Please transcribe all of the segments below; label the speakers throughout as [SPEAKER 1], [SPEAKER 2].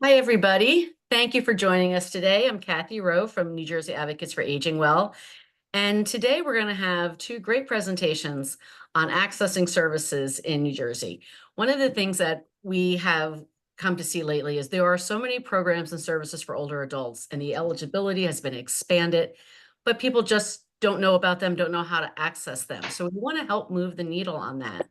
[SPEAKER 1] Hi, everybody. Thank you for joining us today. I'm Kathy Rowe from New Jersey Advocates for Aging Well. And today we're going to have two great presentations on accessing services in New Jersey. One of the things that we have come to see lately is there are so many programs and services for older adults, and the eligibility has been expanded, but people just don't know about them, don't know how to access them. So we want to help move the needle on that.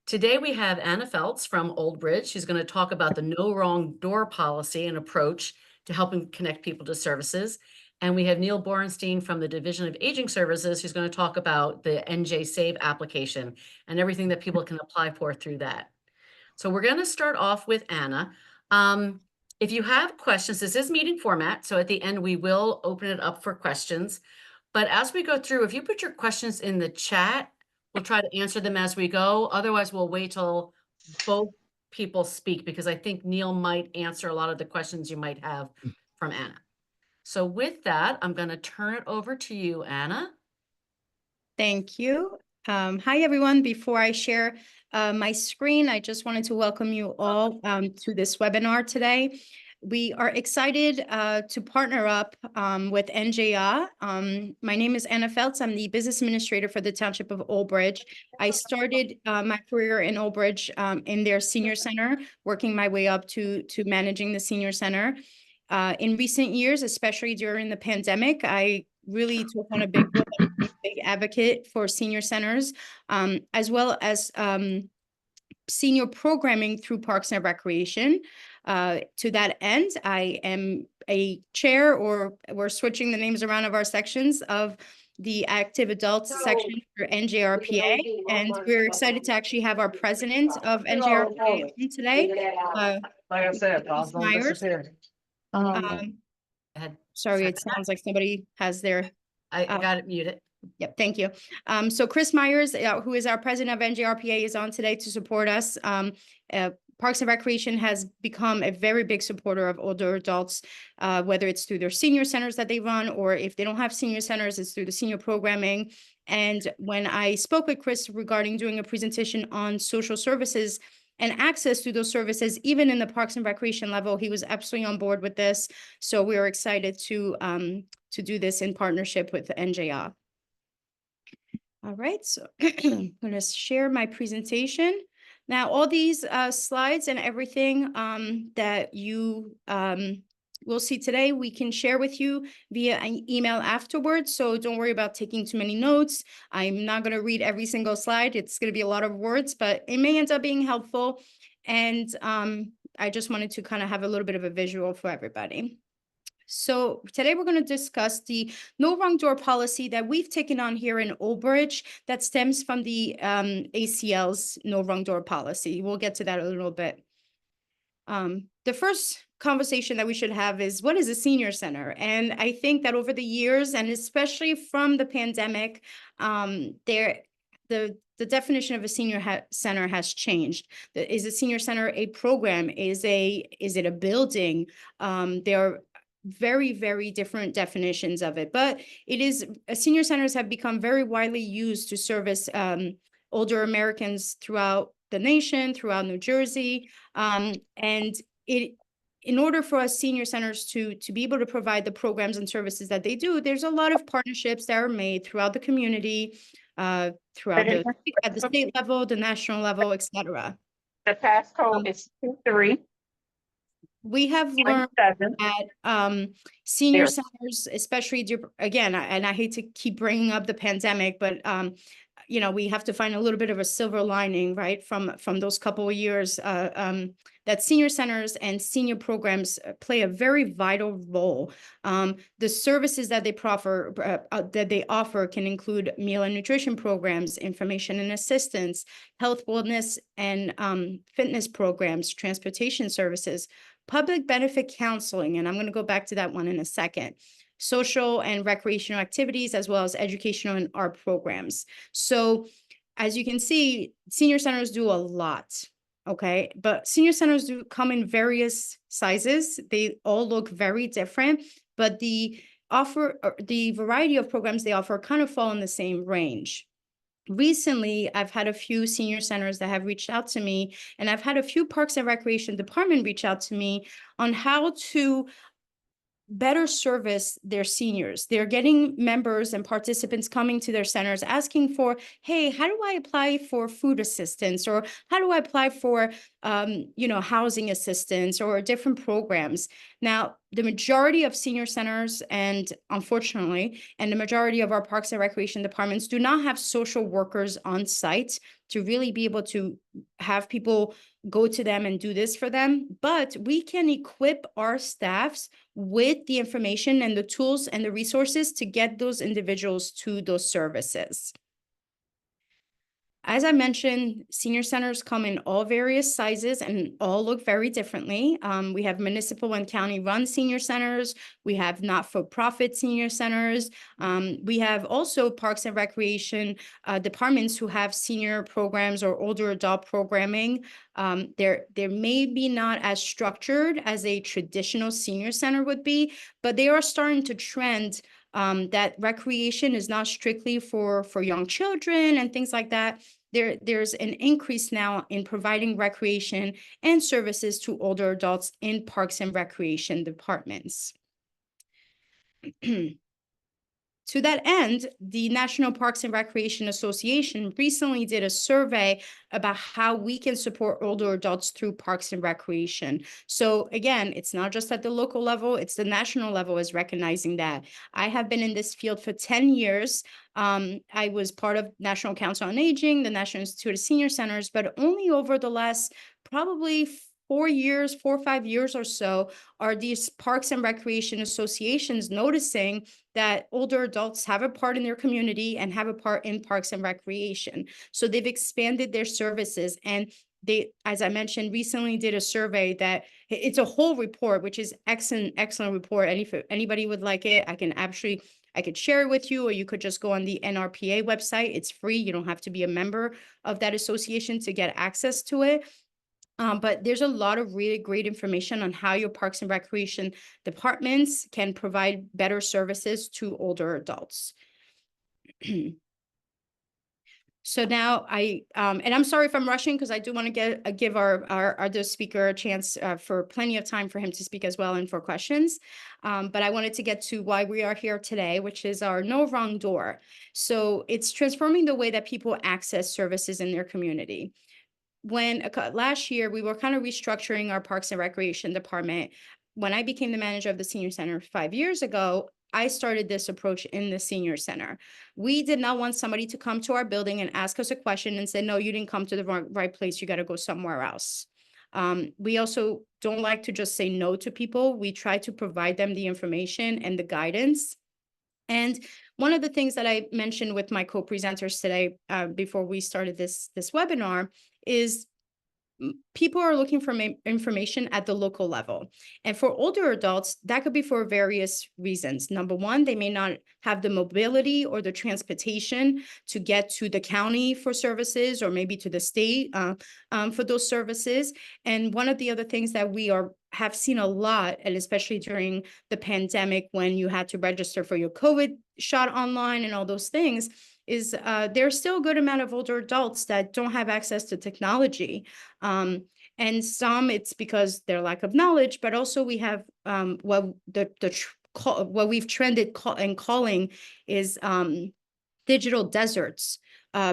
[SPEAKER 1] Today we have Anahita Feltz from Old Bridge. She's going to talk about the no wrong door policy and approach to helping connect people to services. And we have Neil Borenstein from the Division of Aging Services, who's going to talk about the NJ Save application and everything that people can apply for through that. So we're going to start off with Anna. If you have questions, this is meeting format. So at the end, we will open it up for questions. But as we go through, if you put your questions in the chat, we'll try to answer them as we go. Otherwise, we'll wait till both people speak because I think Neil might answer a lot of the questions you might have from Anna. So with that, I'm going to turn it over to you, Anna.
[SPEAKER 2] Thank you. Hi, everyone. Before I share my screen, I just wanted to welcome you all to this webinar today. We are excited to partner up with NJR. My name is Anahita Feltz. I'm the business administrator for the Township of Old Bridge. I started my career in Old Bridge in their senior center, working my way up to managing the senior center. In recent years, especially during the pandemic, I really took on a big role, big advocate for senior centers, as well as senior programming through Parks and Recreation. To that end, I am a chair, or we're switching the names around of our sections, of the active adults section for NJRPA. And we're excited to actually have our president of NJRPA on today,
[SPEAKER 3] Like I said,
[SPEAKER 2] Chris Myers. Sorry, it sounds like somebody has their...
[SPEAKER 1] I got it muted.
[SPEAKER 2] Yep, thank you. So Chris Myers, who is our president of NJRPA, is on today to support us. Parks and Recreation has become a very big supporter of older adults, whether it's through their senior centers that they run, or if they don't have senior centers, it's through the senior programming. And when I spoke with Chris regarding doing a presentation on social services and access to those services, even in the Parks and Recreation level, he was absolutely on board with this. So we are excited to do this in partnership with NJR. All right, so I'm going to share my presentation. Now, all these slides and everything that you will see today, we can share with you via an email afterwards. So don't worry about taking too many notes. I'm not going to read every single slide. It's going to be a lot of words, but it may end up being helpful. And I just wanted to kind of have a little bit of a visual for everybody. So today we're going to discuss the no wrong door policy that we've taken on here in Old Bridge that stems from the ACL's no wrong door policy. We'll get to that a little bit. The first conversation that we should have is, what is a senior center? And I think that over the years, and especially from the pandemic, the definition of a senior center has changed. Is a senior center a program? Is it a building? There are very, very different definitions of it, but senior centers have become very widely used to service older Americans throughout the nation, throughout New Jersey. And in order for us senior centers to be able to provide the programs and services that they do, there's a lot of partnerships that are made throughout the community, at the state level, the national level, etc.
[SPEAKER 3] The passcode is 23.
[SPEAKER 2] We have learned that senior centers, especially, again, and I hate to keep bringing up the pandemic, but you know, we have to find a little bit of a silver lining, right, from those couple of years, that senior centers and senior programs play a very vital role. The services that they offer can include meal and nutrition programs, information and assistance, health, wellness, and fitness programs, transportation services, public benefit counseling, and I'm going to go back to that one in a second, social and recreational activities, as well as educational and art programs. So as you can see, senior centers do a lot, okay? But senior centers do come in various sizes. They all look very different, but the variety of programs they offer kind of fall in the same range. recently, I've had a few senior centers that have reached out to me, and I've had a few Parks and Recreation Department reach out to me on how to better service their seniors. They're getting members and participants coming to their centers asking for, hey, how do I apply for food assistance? Or how do I apply for, housing assistance or different programs? Now, the majority of senior centers, and unfortunately, and the majority of our Parks and Recreation departments do not have social workers on site to really be able to have people go to them and do this for them. But we can equip our staffs with the information and the tools and the resources to get those individuals to those services. As I mentioned, senior centers come in all various sizes and all look very differently. We have municipal and county-run senior centers. We have not-for-profit senior centers. We have also Parks and Recreation departments who have senior programs or older adult programming. They're maybe not as structured as a traditional senior center would be, but they are starting to trend that recreation is not strictly for young children and things like that. There's an increase now in providing recreation and services to older adults in Parks and Recreation departments. To that end, the National Parks and Recreation Association recently did a survey about how we can support older adults through Parks and Recreation. So again, it's not just at the local level, it's the national level is recognizing that. I have been in this field for 10 years. I was part of National Council on Aging, the National Institute of Senior Centers, but only over the last probably 4 or 5 years or so are these Parks and Recreation associations noticing that older adults have a part in their community and have a part in Parks and Recreation. So they've expanded their services, and they, as I mentioned, recently did a survey that it's a whole report, which is excellent report. And if anybody would like it, I could share it with you, or you could just go on the NRPA website. It's free. You don't have to be a member of that association to get access to it. But there's a lot of really great information on how your Parks and Recreation departments can provide better services to older adults. So now and I'm sorry if I'm rushing, because I do want to give our other speaker a chance for plenty of time for him to speak as well and for questions. But I wanted to get to why we are here today, which is our No Wrong Door. So it's transforming the way that people access services in their community. When last year we were kind of restructuring our Parks and Recreation department, when I became the manager of the senior center 5 years ago, I started this approach in the senior center. We did not want somebody to come to our building and ask us a question and say, no, you didn't come to the right place. You got to go somewhere else. We also don't like to just say no to people. We try to provide them the information and the guidance. And one of the things that I mentioned with my co-presenters today, before we started this webinar, is people are looking for information at the local level. And for older adults, that could be for various reasons. Number one, they may not have the mobility or the transportation to get to the county for services, or maybe to the state for those services. And one of the other things that we have seen a lot, and especially during the pandemic when you had to register for your COVID shot online and all those things, is there's still a good amount of older adults that don't have access to technology. And some it's because their lack of knowledge, but also we have what we've trended calling is digital deserts.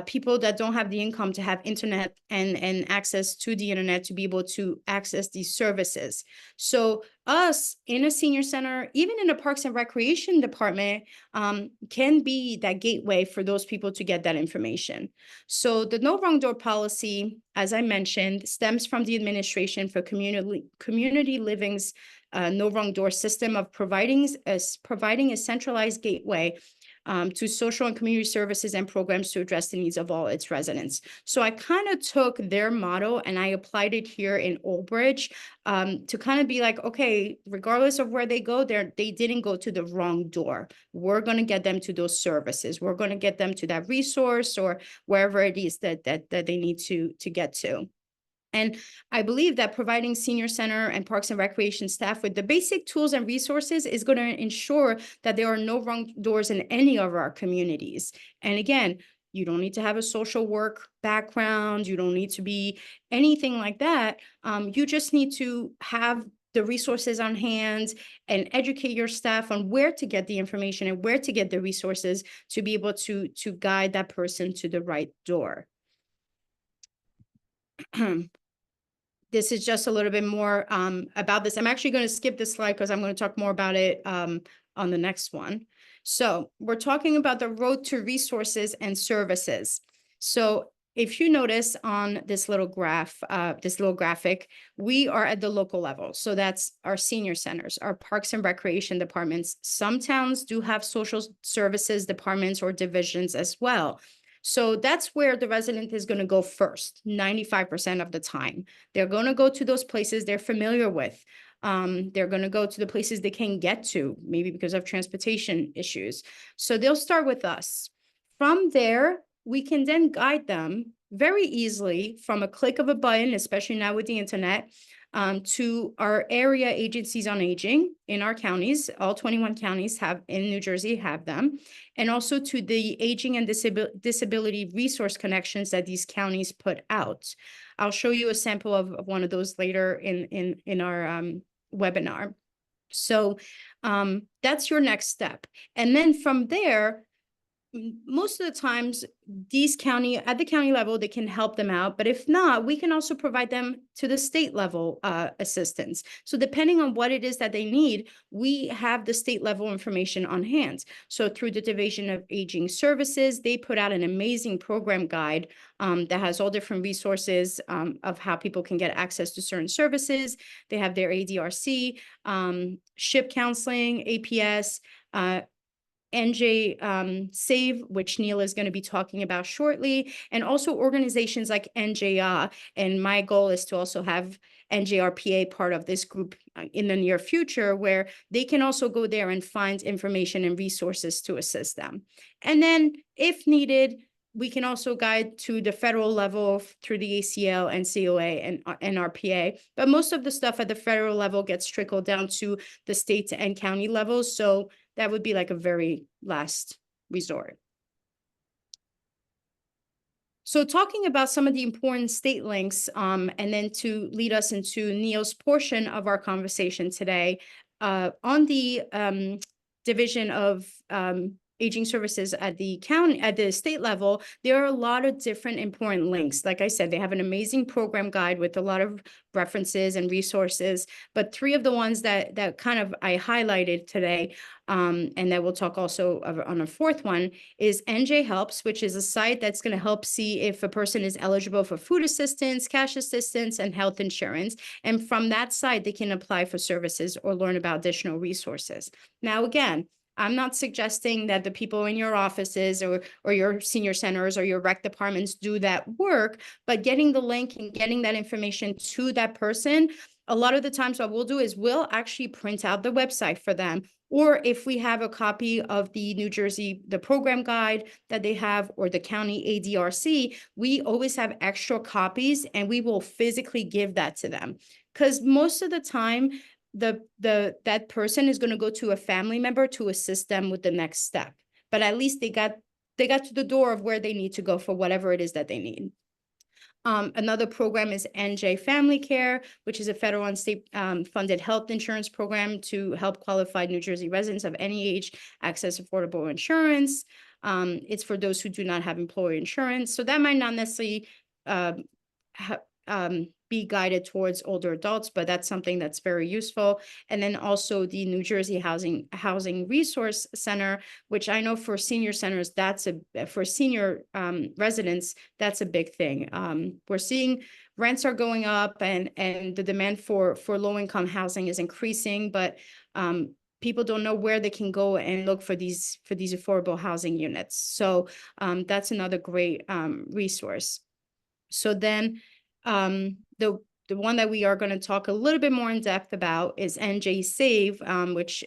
[SPEAKER 2] People that don't have the income to have internet and access to the internet to be able to access these services. So us in a senior center, even in a Parks and Recreation department, can be that gateway for those people to get that information. So the No Wrong Door policy, as I mentioned, stems from the Administration for Community Living's No Wrong Door system of providing a centralized gateway to social and community services and programs to address the needs of all its residents. So I kind of took their motto and I applied it here in Old Bridge to kind of be like, okay, regardless of where they go, they didn't go to the wrong door. We're going to get them to those services. We're going to get them to that resource or wherever it is that they need to get to. And I believe that providing senior center and Parks and Recreation staff with the basic tools and resources is going to ensure that there are no wrong doors in any of our communities. And again, You don't need to have a social work background. You don't need to be anything like that. You just need to have the resources on hand and educate your staff on where to get the information and where to get the resources to be able to guide that person to the right door. This is just a little bit more about this. I'm actually going to skip this slide because I'm going to talk more about it on the next one. So we're talking about the road to resources and services. So if you notice on this little graph, this little graphic, we are at the local level. So that's our senior centers, our parks and recreation departments. Some towns do have social services departments or divisions as well. So that's where the resident is going to go first, 95% of the time. They're going to go to those places they're familiar with. They're going to go to the places they can get to, maybe because of transportation issues. So they'll start with us. From there, we can then guide them very easily from a click of a button, especially now with the internet, to our area agencies on aging in our counties. All 21 counties in New Jersey have them, and also to the aging and disability resource connections that these counties put out. I'll show you a sample of one of those later in our webinar. So that's your next step. And then from there, most of the times, at the county level, they can help them out. But if not, we can also provide them to the state level assistance. So depending on what it is that they need, we have the state level information on hand. So through the Division of Aging Services, they put out an amazing program guide that has all different resources of how people can get access to certain services. They have their ADRC, SHIP counseling, APS, NJ Save, which Neil is going to be talking about shortly, and also organizations like NJR. And my goal is to also have NJRPA part of this group in the near future, where they can also go there and find information and resources to assist them. And then if needed, we can also guide to the federal level through the ACL and COA and NRPA. But most of the stuff at the federal level gets trickled down to the state and county levels. So that would be like a very last resort. So talking about some of the important state links, and then to lead us into Neil's portion of our conversation today, on the Division of Aging Services at the state level, there are a lot of different important links. Like I said, they have an amazing program guide with a lot of references and resources, but three of the ones that kind of I highlighted today, and that we'll talk also on a fourth one, is NJ Helps, which is a site that's going to help see if a person is eligible for food assistance, cash assistance, and health insurance. And from that site, they can apply for services or learn about additional resources. Now, again, I'm not suggesting that the people in your offices or your senior centers or your rec departments do that work, but getting the link and getting that information to that person, a lot of the times what we'll do is we'll actually print out the website for them. Or if we have a copy of the New Jersey, the program guide that they have, or the county ADRC, we always have extra copies and we will physically give that to them. Because most of the time, that person is going to go to a family member to assist them with the next step. But at least they got to the door of where they need to go for whatever it is that they need. Another program is NJ Family Care, which is a federal and state funded health insurance program to help qualified New Jersey residents of any age access affordable insurance. It's for those who do not have employer insurance. So that might not necessarily be guided towards older adults, but that's something that's very useful. And then also the New Jersey Housing Resource Center, which I know for senior centers, for senior residents, that's a big thing. We're seeing rents are going up and the demand for low-income housing is increasing, but people don't know where they can go and look for these affordable housing units. So that's another great resource. So then the one that we are going to talk a little bit more in depth about is NJ Save, which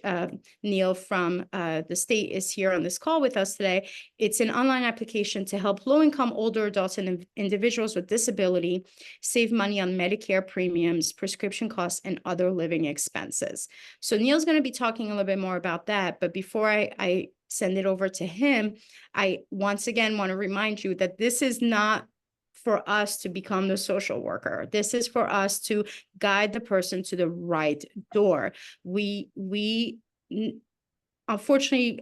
[SPEAKER 2] Neil from the state is here on this call with us today. It's an online application to help low-income older adults and individuals with disability save money on Medicare premiums, prescription costs, and other living expenses. So Neil's going to be talking a little bit more about that. But before I send it over to him. I once again want to remind you that this is not for us to become the social worker. This is for us to guide the person to the right door. Unfortunately,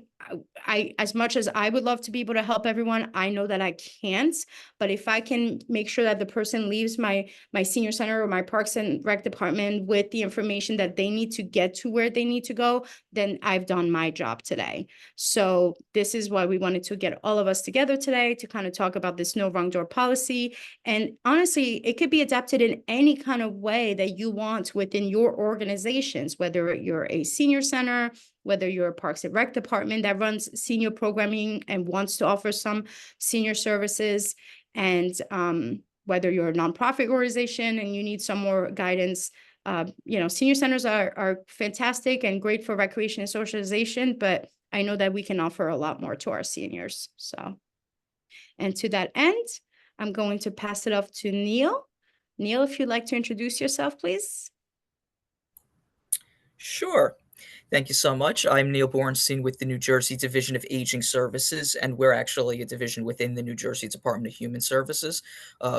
[SPEAKER 2] I as much as I would love to be able to help everyone, I know that I can't. But if I can make sure that the person leaves my senior center or my Parks and Rec department with the information that they need to get to where they need to go, then I've done my job today. So this is why we wanted to get all of us together today to kind of talk about this no wrong door policy. And honestly, it could be adapted in any kind of way that you want within your organizations, whether you're a senior center, whether you're a Parks and Rec department that runs senior programming and wants to offer some senior services, and whether you're a nonprofit organization and you need some more guidance. Senior centers are fantastic and great for recreation and socialization, but I know that we can offer a lot more to our seniors. So, and to that end, I'm going to pass it off to Neil. Neil, if you'd like to introduce yourself, please.
[SPEAKER 4] Sure. Thank you so much. I'm Neil Borenstein with the New Jersey Division of Aging Services, and we're actually a division within the New Jersey Department of Human Services,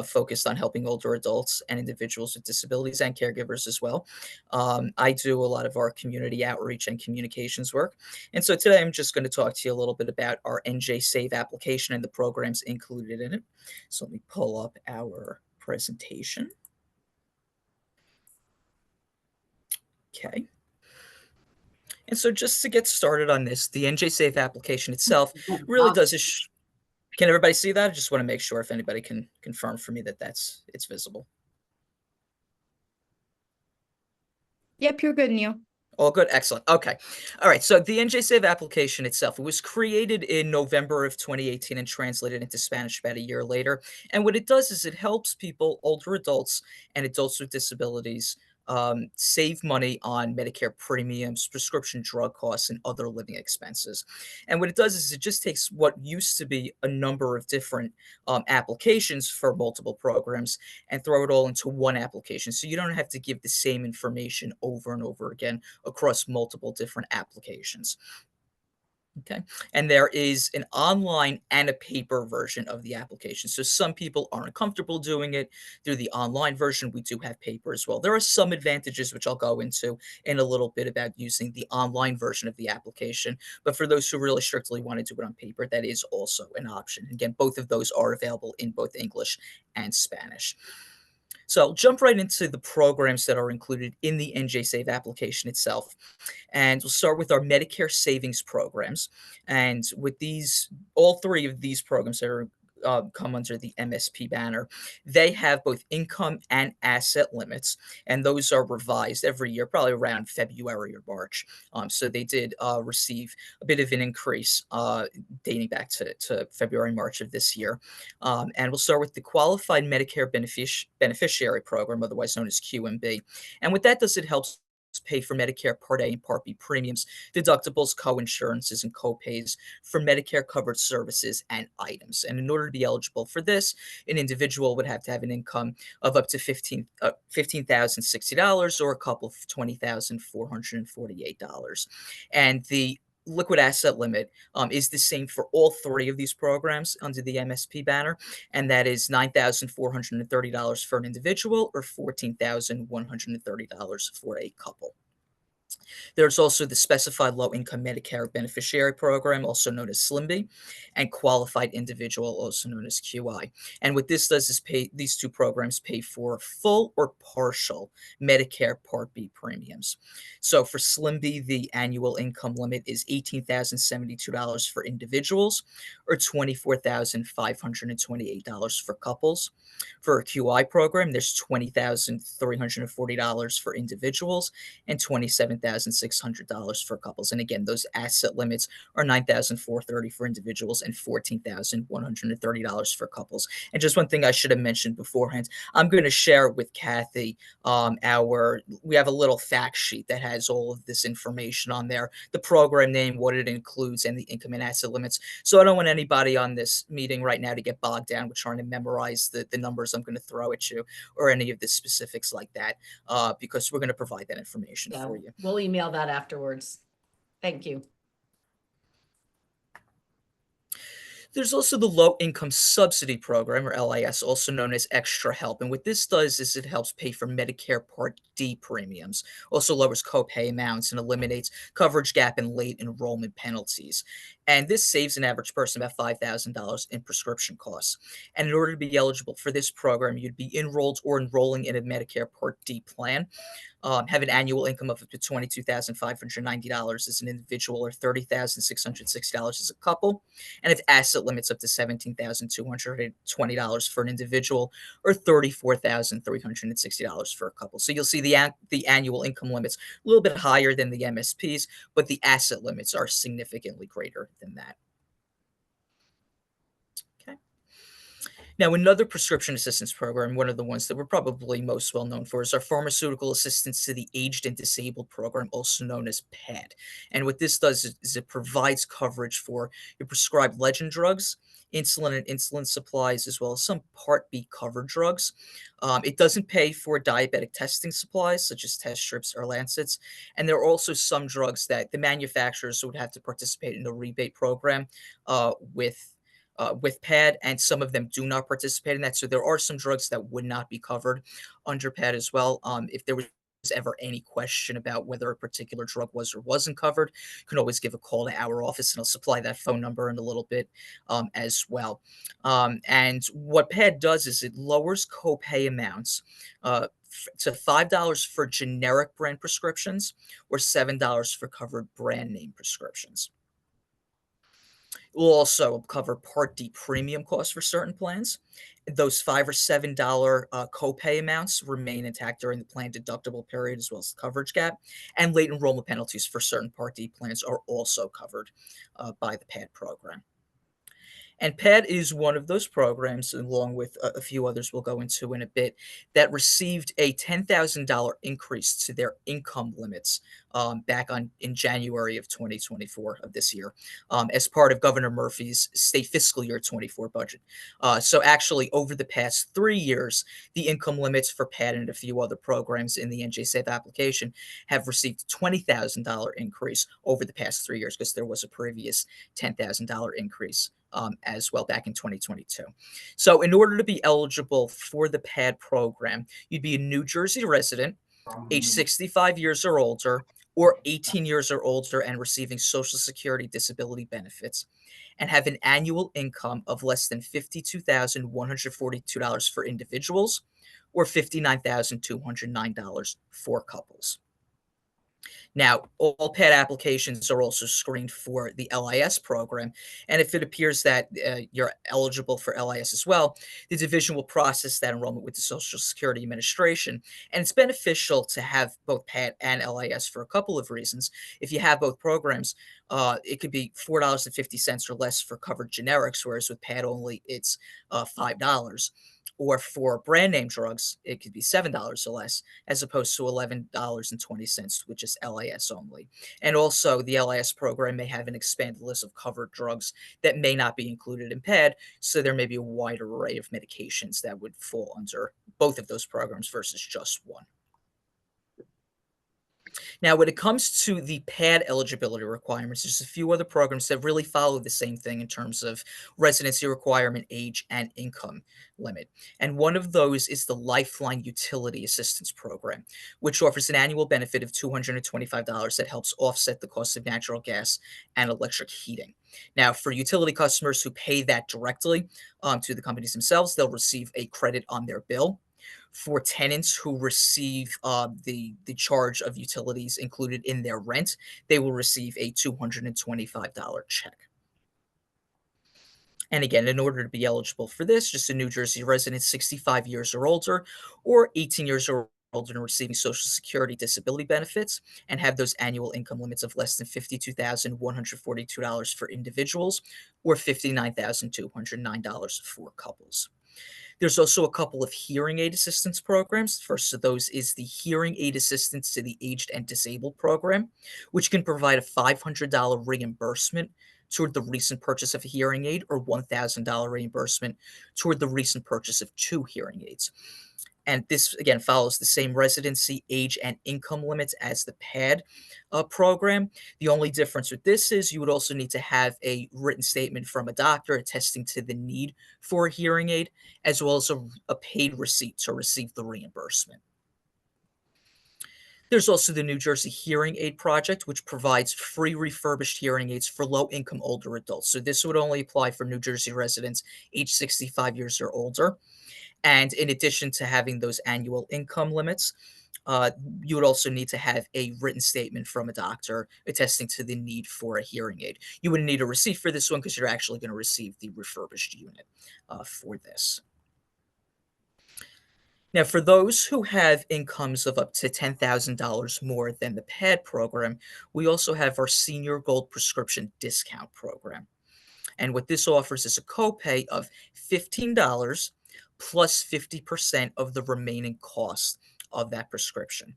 [SPEAKER 4] focused on helping older adults and individuals with disabilities and caregivers as well. I do a lot of our community outreach and communications work. And so today I'm just going to talk to you a little bit about our NJ Save application and the programs included in it. So let me pull up our presentation. Okay. And so just to get started on this, the NJ Safe application itself really does is, can everybody see that? I just want to make sure if anybody can confirm for me that it's visible.
[SPEAKER 2] Yep, you're good, Neil.
[SPEAKER 4] All good. Excellent. Okay. All right. So the NJ Save application itself, it was created in November of 2018 and translated into Spanish about a year later. And what it does is it helps people, older adults and adults with disabilities, save money on Medicare premiums, prescription drug costs, and other living expenses. And what it does is it just takes what used to be a number of different applications for multiple programs and throw it all into one application. So you don't have to give the same information over and over again across multiple different applications. Okay. And there is an online and a paper version of the application. So some people aren't comfortable doing it through the online version. We do have paper as well. There are some advantages, which I'll go into in a little bit about using the online version of the application. But for those who really strictly want to do it on paper, that is also an option. Again, both of those are available in both English and Spanish. So I'll jump right into the programs that are included in the NJ Save application itself. And we'll start with our Medicare savings programs. And with these, all three of these programs that are come under the MSP banner, they have both income and asset limits, and those are revised every year, probably around February or March. So they did receive a bit of an increase dating back to February, March of this year. And we'll start with the Qualified Medicare Beneficiary Program, otherwise known as QMB. And what that does, it helps pay for Medicare Part A and Part B premiums, deductibles, co-insurances, and co-pays for Medicare covered services and items. And in order to be eligible for this, an individual would have to have an income of up to $15,060 or a couple of $20,448. And the liquid asset limit is the same for all three of these programs under the MSP banner, and that is $9,430 for an individual or $14,130 for a couple. There's also the Specified Low-Income Medicare Beneficiary Program, also known as SLIMB, and Qualified Individual, also known as QI. And what this does is these two programs pay for full or partial Medicare Part B premiums. So for SLIMB, the annual income limit is $18,072 for individuals or $24,528 for couples. For a QI program, there's $20,340 for individuals and $27,600 for couples. And again, those asset limits are $9,430 for individuals and $14,130 for couples. And just one thing I should have mentioned beforehand, I'm going to share with Kathy we have a little fact sheet that has all of this information on there, the program name, what it includes, and the income and asset limits. So I don't want anybody on this meeting right now to get bogged down with trying to memorize the numbers I'm going to throw at you or any of the specifics like that, because we're going to provide that information for you.
[SPEAKER 1] We'll email that afterwards. Thank you.
[SPEAKER 4] There's also the Low Income Subsidy Program, or LIS, also known as Extra Help. And what this does is it helps pay for Medicare Part D premiums, also lowers copay amounts, and eliminates coverage gap and late enrollment penalties. And this saves an average person about $5,000 in prescription costs. And in order to be eligible for this program, you'd be enrolled or enrolling in a Medicare Part D plan. Have an annual income of up to $22,590 as an individual, or $30,660 as a couple, and have asset limits up to $17,220 for an individual, or $34,360 for a couple. So you'll see the annual income limits a little bit higher than the MSPs, but the asset limits are significantly greater than that. Okay. Now, another prescription assistance program, one of the ones that we're probably most well known for, is our Pharmaceutical Assistance to the Aged and Disabled program, also known as PAD. And what this does is it provides coverage for your prescribed legend drugs, insulin and insulin supplies, as well as some Part B covered drugs. It doesn't pay for diabetic testing supplies, such as test strips or lancets. And there are also some drugs that the manufacturers would have to participate in the rebate program with PAD, and some of them do not participate in that. So there are some drugs that would not be covered under PAD as well. If there was ever any question about whether a particular drug was or wasn't covered, you can always give a call to our office, and I'll supply that phone number in a little bit as well. And what PAD does is it lowers copay amounts to $5 for generic brand prescriptions, or $7 for covered brand name prescriptions. It will also cover Part D premium costs for certain plans. Those $5 or $7 copay amounts remain intact during the plan deductible period, as well as the coverage gap. And late enrollment penalties for certain Part D plans are also covered by the PAD program. And PAD is one of those programs, along with a few others we'll go into in a bit, that received a $10,000 increase to their income limits back in January of 2024 of this year, as part of Governor Murphy's state fiscal year 24 budget. So actually, over the past 3 years, the income limits for PAD and a few other programs in the NJ-SAVE application have received $20,000 increase over the past 3 years, because there was a previous $10,000 increase as well back in 2022. So in order to be eligible for the PAD program, you'd be a New Jersey resident, age 65 years or older, or 18 years or older, and receiving Social Security disability benefits, and have an annual income of less than $52,142 for individuals, or $59,209 for couples. Now, all PAD applications are also screened for the LIS program, and if it appears that you're eligible for LIS as well, the division will process that enrollment with the Social Security Administration. And it's beneficial to have both PAD and LIS for a couple of reasons. If you have both programs, it could be $4.50 or less for covered generics, whereas with PAD only, it's $5. Or for brand name drugs, it could be $7 or less, as opposed to $11.20, which is LIS only. And also, the LIS program may have an expanded list of covered drugs that may not be included in PAD, so there may be a wide array of medications that would fall under both of those programs versus just one. Now, when it comes to the PAD eligibility requirements, there's a few other programs that really follow the same thing in terms of residency requirement, age, and income limit. And one of those is the Lifeline Utility Assistance Program, which offers an annual benefit of $225 that helps offset the cost of natural gas and electric heating. Now, for utility customers who pay that directly to the companies themselves, they'll receive a credit on their bill. For tenants who receive the charge of utilities included in their rent, they will receive a $225 check. And again, in order to be eligible for this, just a New Jersey resident 65 years or older, or 18 years or older, and receiving Social Security disability benefits, and have those annual income limits of less than $52,142 for individuals, or $59,209 for couples. There's also a couple of hearing aid assistance programs. First of those is the Hearing Aid Assistance to the Aged and Disabled program, which can provide a $500 reimbursement toward the recent purchase of a hearing aid, or $1,000 reimbursement toward the recent purchase of 2 hearing aids. And this, again, follows the same residency, age, and income limits as the PAD program. The only difference with this is you would also need to have a written statement from a doctor attesting to the need for a hearing aid, as well as a paid receipt to receive the reimbursement. There's also the New Jersey Hearing Aid Project, which provides free refurbished hearing aids for low-income older adults. So this would only apply for New Jersey residents age 65 years or older. And in addition to having those annual income limits, you would also need to have a written statement from a doctor attesting to the need for a hearing aid. You wouldn't need a receipt for this one because you're actually going to receive the refurbished unit for this. Now, for those who have incomes of up to $10,000 more than the PAD program, we also have our Senior Gold Prescription Discount Program. And what this offers is a copay of $15 plus 50% of the remaining cost of that prescription.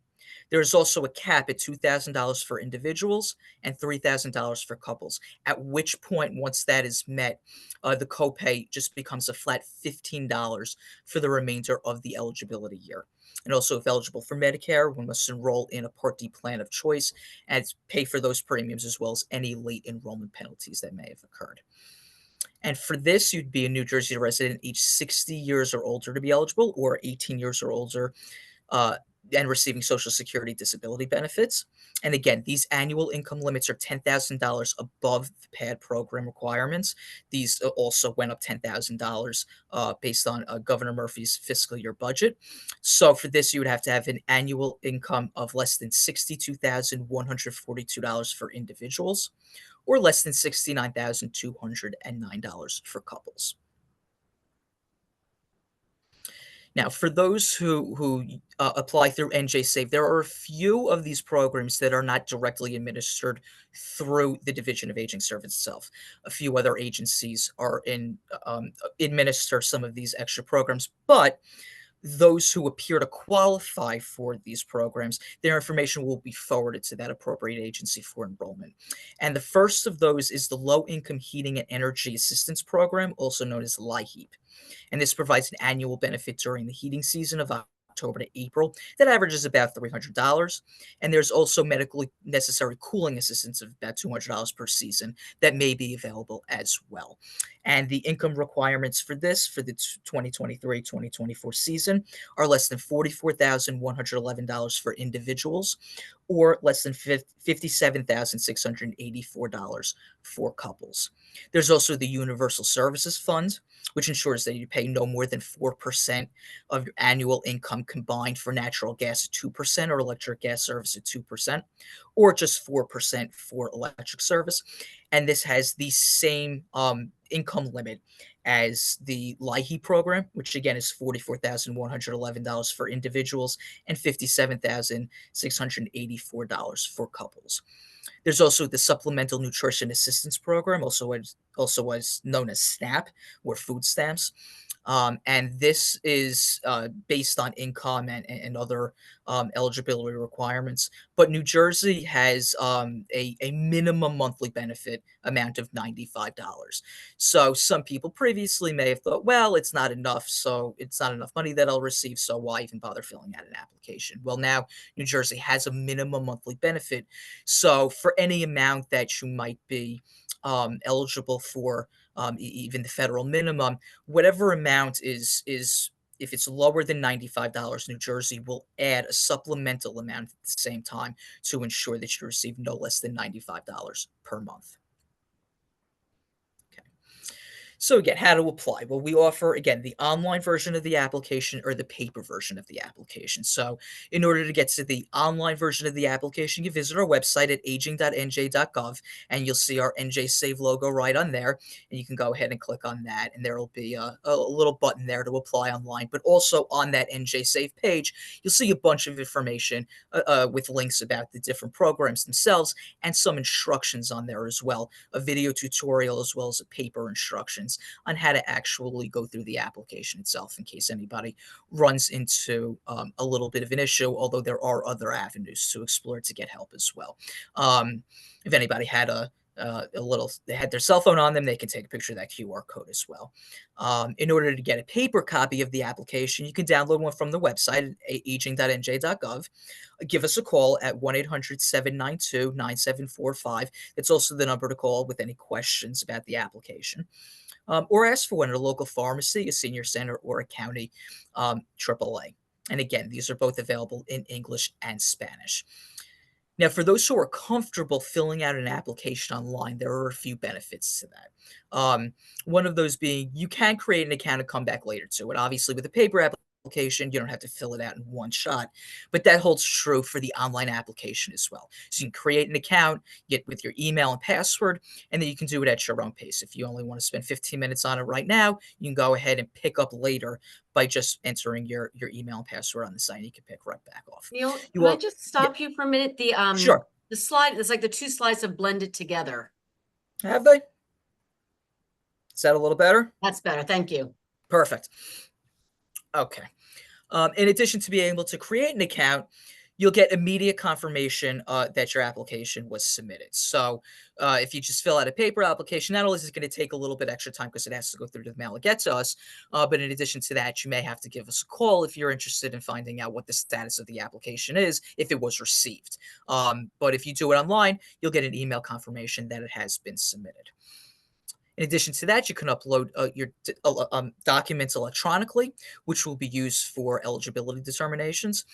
[SPEAKER 4] There's also a cap at $2,000 for individuals and $3,000 for couples, at which point, once that is met, the copay just becomes a flat $15 for the remainder of the eligibility year. And also, if eligible for Medicare, one must enroll in a Part D plan of choice and pay for those premiums as well as any late enrollment penalties that may have occurred. And for this, you'd be a New Jersey resident age 60 years or older to be eligible, or 18 years or older, and receiving Social Security disability benefits. And again, these annual income limits are $10,000 above the PAD program requirements. These also went up $10,000 based on Governor Murphy's fiscal year budget. So for this, you would have to have an annual income of less than $62,142 for individuals, or less than $69,209 for couples. Now, for those who apply through NJ Save, there are a few of these programs that are not directly administered through the Division of Aging Service itself. A few other agencies are administer some of these extra programs, but those who appear to qualify for these programs, their information will be forwarded to that appropriate agency for enrollment. And the first of those is the Low Income Heating and Energy Assistance Program, also known as LIHEAP. And this provides an annual benefit during the heating season of October to April that averages about $300. And there's also medically necessary cooling assistance of about $200 per season that may be available as well. And the income requirements for this, for the 2023-2024 season, are less than $44,111 for individuals, or less than $57,684 for couples. There's also the Universal Services Fund, which ensures that you pay no more than 4% of your annual income combined for natural gas at 2% or electric gas service at 2%, or just 4% for electric service. And this has the same income limit as the LIHEAP program, which again is $44,111 for individuals and $57,684 for couples. There's also the Supplemental Nutrition Assistance Program, also known as SNAP or food stamps. And this is based on income and other eligibility requirements. But New Jersey has a minimum monthly benefit amount of $95. So some people previously may have thought, well, it's not enough. So it's not enough money that I'll receive. So why even bother filling out an application? Well, now New Jersey has a minimum monthly benefit. So for any amount that you might be eligible for, even the federal minimum, whatever amount is if it's lower than $95, New Jersey will add a supplemental amount at the same time to ensure that you receive no less than $95 per month. So again, how to apply? Well, we offer, again, the online version of the application or the paper version of the application. So in order to get to the online version of the application, you visit our website at aging.nj.gov, and you'll see our NJ Save logo right on there. And you can go ahead and click on that, and there will be a little button there to apply online. But also on that NJ Save page, you'll see a bunch of information with links about the different programs themselves and some instructions on there as well, a video tutorial as well as a paper instruction on how to actually go through the application itself in case anybody runs into a little bit of an issue, although there are other avenues to explore to get help as well. If anybody had they had their cell phone on them, they can take a picture of that QR code as well. In order to get a paper copy of the application, you can download one from the website at aging.nj.gov. Give us a call at 1-800-792-9745. That's also the number to call with any questions about the application. Or ask for one at a local pharmacy, a senior center, or a county AAA. And again, these are both available in English and Spanish. Now, for those who are comfortable filling out an application online, there are a few benefits to that. One of those being you can create an account and come back later to it. Obviously, with a paper application, you don't have to fill it out in one shot, but that holds true for the online application as well. So you can create an account, get with your email and password, and then you can do it at your own pace. If you only want to spend 15 minutes on it right now, you can go ahead and pick up later by just entering your email and password on the site. You can pick right back off.
[SPEAKER 1] Neil,
[SPEAKER 4] You
[SPEAKER 1] can I
[SPEAKER 4] will,
[SPEAKER 1] just stop you for a minute?
[SPEAKER 4] sure.
[SPEAKER 1] The slide, it's like the two slides have blended together.
[SPEAKER 4] Have they? Is that a little better?
[SPEAKER 1] That's better. Thank you.
[SPEAKER 4] Perfect. Okay. In addition to being able to create an account, you'll get immediate confirmation that your application was submitted. So if you just fill out a paper application, not only is it going to take a little bit extra time because it has to go through the mail and get to us, but in addition to that, you may have to give us a call if you're interested in finding out what the status of the application is, if it was received. But if you do it online, you'll get an email confirmation that it has been submitted. In addition to that, you can upload your documents electronically, which will be used for eligibility determinations.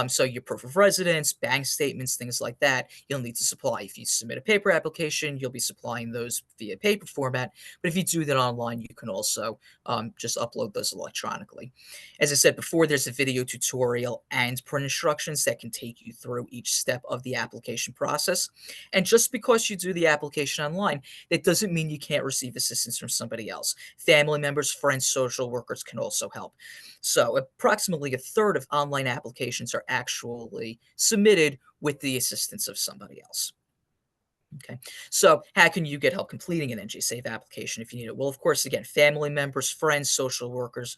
[SPEAKER 4] So your proof of residence, bank statements, things like that, you'll need to supply. If you submit a paper application, you'll be supplying those via paper format. But if you do that online, you can also just upload those electronically. As I said before, there's a video tutorial and print instructions that can take you through each step of the application process. And just because you do the application online, that doesn't mean you can't receive assistance from somebody else. Family members, friends, social workers can also help. So approximately a third of online applications are actually submitted with the assistance of somebody else. Okay, so how can you get help completing an NJ-SAVE application if you need it? Well, of course, again, family members, friends, social workers,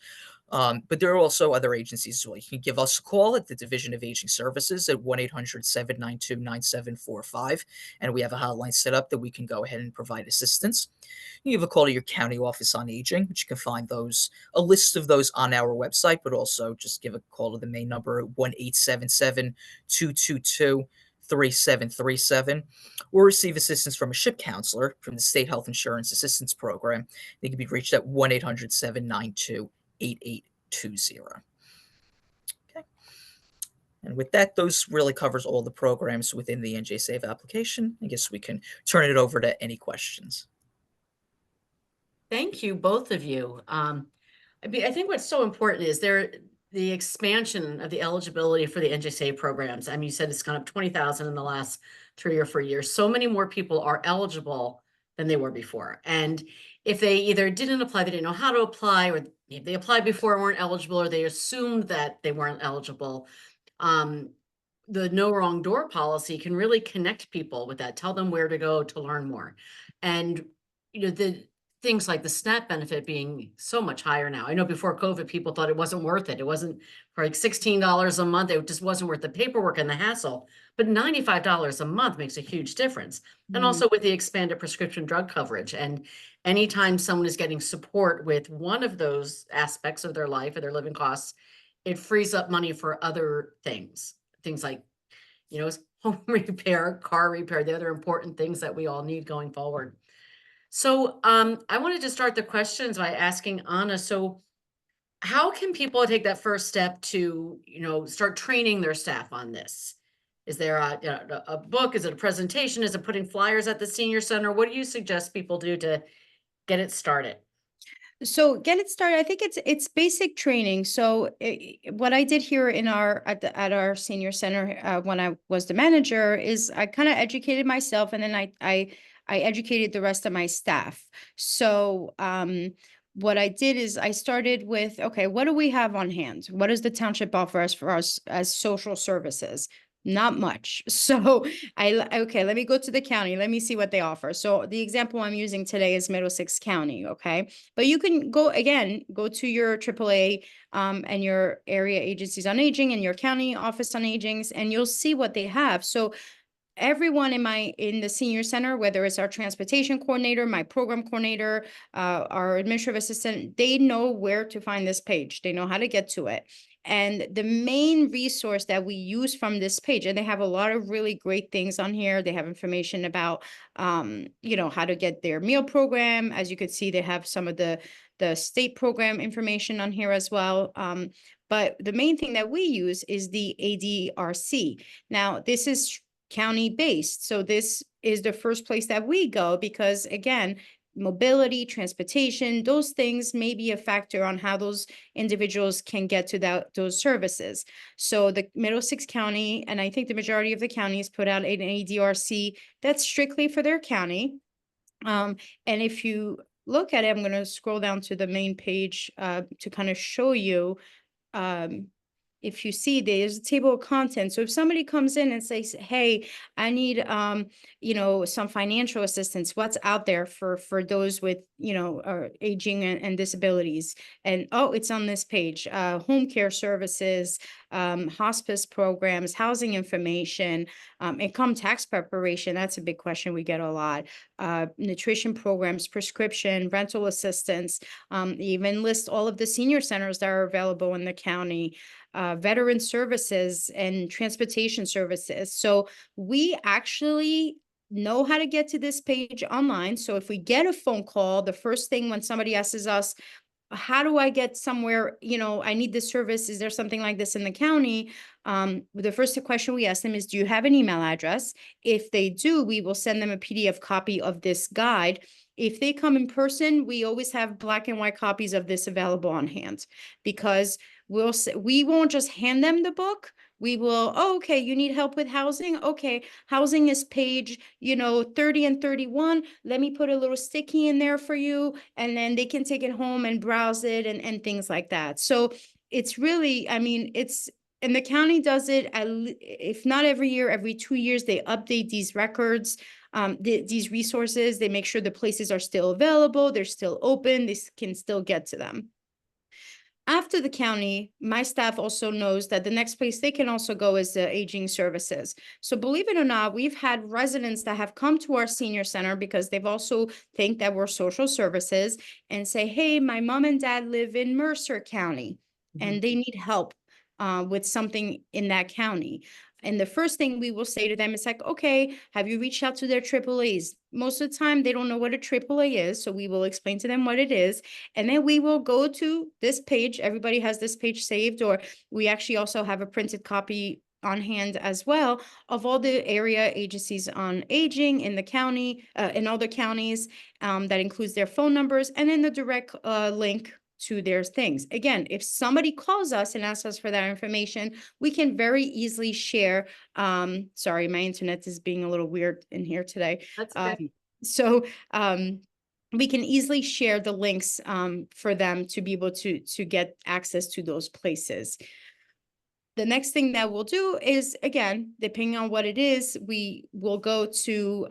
[SPEAKER 4] but there are also other agencies as well. You can give us a call at the Division of Aging Services at 1-800-792-9745, and we have a hotline set up that we can go ahead and provide assistance. You give a call to your county office on aging, which you can find a list of those on our website, but also just give a call to the main number at 1-877-222-3737, or receive assistance from a SHIP counselor from the State Health Insurance Assistance Program. They can be reached at 1-800-792-8820. Okay. And with that, those really covers all the programs within the NJ-SAVE application. I guess we can turn it over to any questions.
[SPEAKER 1] Thank you, both of you. I think what's so important is the expansion of the eligibility for the NJ-SAVE programs. I mean, you said it's gone up 20,000 in the last 3 or 4 years. So many more people are eligible than they were before. And if they either didn't apply, they didn't know how to apply, or if they applied before and weren't eligible, or they assumed that they weren't eligible, the no wrong door policy can really connect people with that, tell them where to go to learn more. And, the things like the SNAP benefit being so much higher now. I know before COVID, people thought it wasn't worth it. It wasn't for like $16 a month. It just wasn't worth the paperwork and the hassle. But $95 a month makes a huge difference. And also with the expanded prescription drug coverage. And anytime someone is getting support with one of those aspects of their life or their living costs, it frees up money for other things. Things like, home repair, car repair, the other important things that we all need going forward. So I wanted to start the questions by asking Anna, so how can people take that first step to, start training their staff on this? Is there a book? Is it a presentation? Is it putting flyers at the senior center? What do you suggest people do to get it started?
[SPEAKER 2] So get it started. I think it's basic training. So what I did here at our senior center when I was the manager is I kind of educated myself, and then I educated the rest of my staff. So what I did is I started with, okay, what do we have on hand? What does the township offer us for us as social services? Not much. So okay, let me go to the county. Let me see what they offer. So the example I'm using today is Middlesex County. Okay. But you can go to your AAA and your area agencies on aging and your county office on aging, and you'll see what they have. So everyone in the senior center, whether it's our transportation coordinator, my program coordinator, our administrative assistant, they know where to find this page. They know how to get to it. And the main resource that we use from this page, and they have a lot of really great things on here. They have information about, you know, how to get their meal program. As you could see, they have some of the state program information on here as well. But the main thing that we use is the ADRC. Now, this is county based. So this is the first place that we go because, again, mobility, transportation, those things may be a factor on how those individuals can get to those services. So the Middlesex County, and I think the majority of the counties, put out an ADRC that's strictly for their county. And if you look at it, I'm going to scroll down to the main page to kind of show you. If you see, there's a table of contents. So if somebody comes in and says, hey, I need, you know, some financial assistance, what's out there for those with, you know, aging and disabilities? And, oh, it's on this page, home care services, hospice programs, housing information, income tax preparation. That's a big question we get a lot. Nutrition programs, prescription, rental assistance, even list all of the senior centers that are available in the county, veteran services and transportation services. So we actually know how to get to this page online. So if we get a phone call, the first thing when somebody asks us, how do I get somewhere, you know, I need this service, is there something like this in the county? The first question we ask them is, do you have an email address? If they do, we will send them a PDF copy of this guide. If they come in person, we always have black and white copies of this available on hand, because we won't just hand them the book. We will, oh, okay, you need help with housing? Okay, housing is page, you know, 30 and 31. Let me put a little sticky in there for you. And then they can take it home and browse it and things like that. So it's really, I mean, and the county does it, if not every year, every 2 years, they update these records, these resources. They make sure the places are still available, they're still open, they can still get to them. After the county, my staff also knows that the next place they can also go is the aging services. So believe it or not, we've had residents that have come to our senior center because they've also think that we're social services and say, hey, my mom and dad live in Mercer County and they need help with something in that county. And the first thing we will say to them is like, okay, have you reached out to their AAAs? Most of the time, they don't know what a AAA is. So we will explain to them what it is. And then we will go to this page. Everybody has this page saved, or we actually also have a printed copy on hand as well of all the area agencies on aging in the county, in all the counties, that includes their phone numbers and then the direct link to their things. Again, if somebody calls us and asks us for that information, we can very easily share. Sorry, my internet is being a little weird in here today.
[SPEAKER 1] That's good.
[SPEAKER 2] We can easily share the links for them to be able to get access to those places. The next thing that we'll do is, again, depending on what it is, we will go to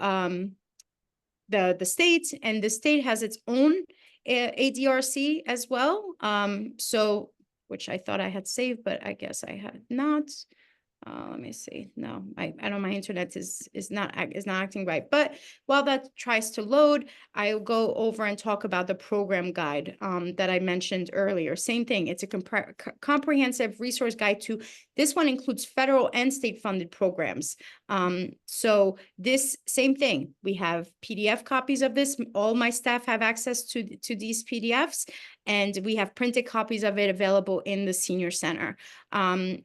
[SPEAKER 2] the state, and the state has its own ADRC as well. So, which I thought I had saved, but I guess I had not. Let me see. No, I know my internet is not acting right. But while that tries to load, I'll go over and talk about the program guide that I mentioned earlier. Same thing. It's a comprehensive resource guide to. This one includes federal and state funded programs. So this same thing. We have PDF copies of this. All my staff have access to these PDFs. And we have printed copies of it available in the senior center. And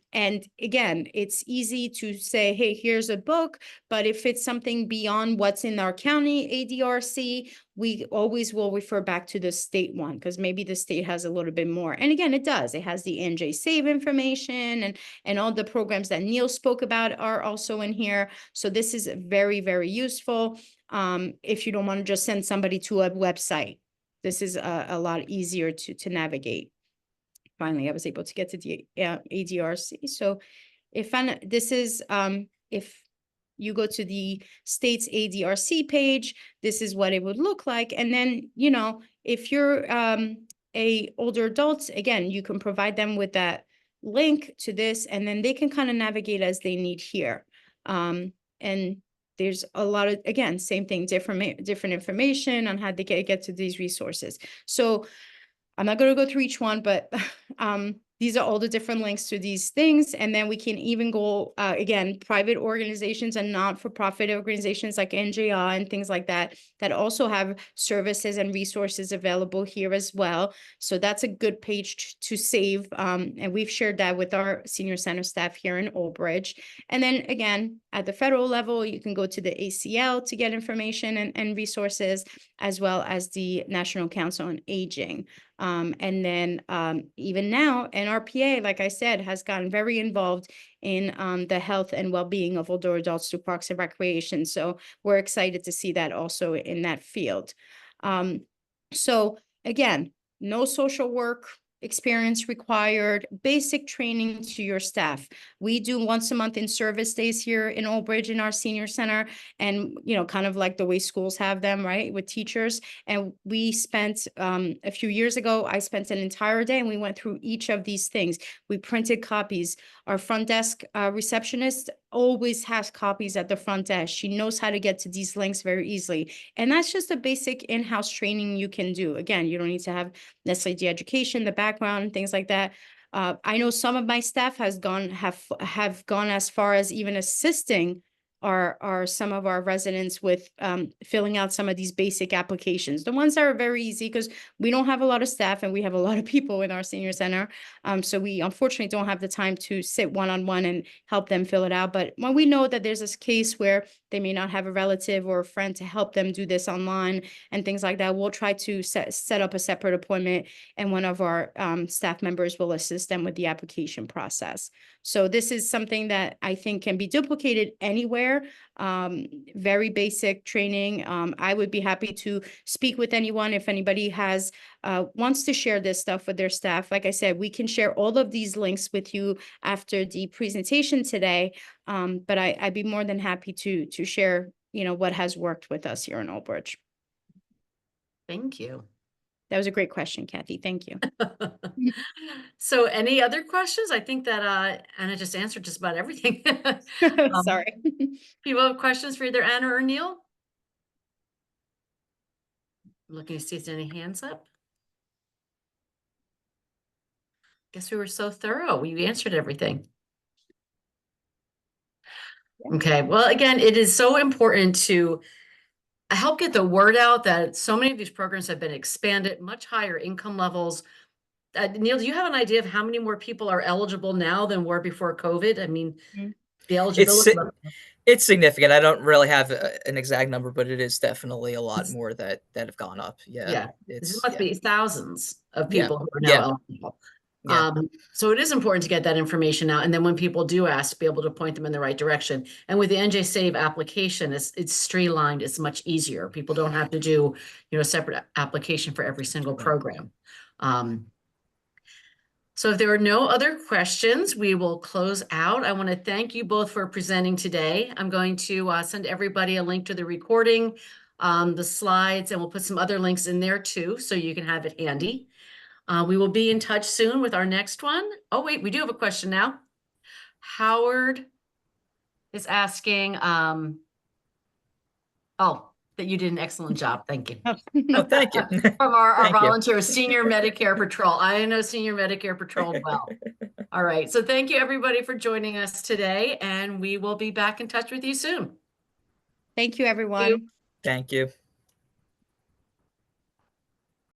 [SPEAKER 2] again, it's easy to say, hey, here's a book, but if it's something beyond what's in our county ADRC, we always will refer back to the state one, because maybe the state has a little bit more. And again, it does. It has the NJ Save information, and all the programs that Neil spoke about are also in here. So this is very, very useful if you don't want to just send somebody to a website. This is a lot easier to navigate. Finally, I was able to get to the ADRC. So if you go to the state's ADRC page, this is what it would look like. And then, you know, if you're a older adult, again, you can provide them with that link to this, and then they can kind of navigate as they need here. And there's a lot of, again, same thing, different information on how they get to these resources. So I'm not going to go through each one, but these are all the different links to these things. And then we can even go, again, private organizations and not-for-profit organizations like NJR and things like that, that also have services and resources available here as well. So that's a good page to save. And we've shared that with our senior center staff here in Old Bridge. And then again, at the federal level, you can go to the ACL to get information and resources, as well as the National Council on Aging. And then even now, NRPA, like I said, has gotten very involved in the health and well-being of older adults through Parks and Recreation. So we're excited to see that also in that field. So again, no social work experience required, basic training to your staff. We do once a month in service days here in Old Bridge in our senior center, and kind of like the way schools have them, right, with teachers. And we spent a few years ago, I spent an entire day and we went through each of these things. We printed copies. Our front desk receptionist always has copies at the front desk. She knows how to get to these links very easily. And that's just a basic in-house training you can do. Again, you don't need to have necessarily the education, the background, and things like that. I know some of my staff have gone as far as even assisting some of our residents with filling out some of these basic applications. The ones that are very easy, because we don't have a lot of staff and we have a lot of people in our senior center. So we unfortunately don't have the time to sit one-on-one and help them fill it out. But when we know that there's this case where they may not have a relative or a friend to help them do this online and things like that, we'll try to set up a separate appointment, and one of our staff members will assist them with the application process. So this is something that I think can be duplicated anywhere. Very basic training. I would be happy to speak with anyone if anybody wants to share this stuff with their staff. Like I said, we can share all of these links with you after the presentation today. But I'd be more than happy to share, what has worked with us here in Old Bridge.
[SPEAKER 1] Thank you.
[SPEAKER 2] That was a great question, Kathy. Thank you.
[SPEAKER 1] So any other questions? I think that Anna just answered just about everything.
[SPEAKER 2] Sorry.
[SPEAKER 1] People have questions for either Anna or Neil? Looking to see if there's any hands up. Guess we were so thorough. We answered everything. Okay. Well, again, it is so important to help get the word out that so many of these programs have been expanded, much higher income levels. Neil, do you have an idea of how many more people are eligible now than were before COVID? I mean, the eligibility level.
[SPEAKER 4] It's significant. I don't really have an exact number, but it is definitely a lot more that have gone up. Yeah.
[SPEAKER 1] This must be thousands of people who are now eligible. So it is important to get that information out. And then when people do ask, to be able to point them in the right direction. And with the NJ Save application, it's streamlined. It's much easier. People don't have to do, a separate application for every single program. So if there are no other questions, we will close out. I want to thank you both for presenting today. I'm going to send everybody a link to the recording, the slides, and we'll put some other links in there too, so you can have it handy. We will be in touch soon with our next one. Oh, wait, we do have a question now. Howard is asking, that you did an excellent job. Thank you.
[SPEAKER 4] Oh, thank you.
[SPEAKER 1] From our volunteers, Senior Medicare Patrol. I know Senior Medicare Patrol well. All right. So thank you, everybody, for joining us today, and we will be back in touch with you soon.
[SPEAKER 2] Thank you, everyone.
[SPEAKER 4] Thank you.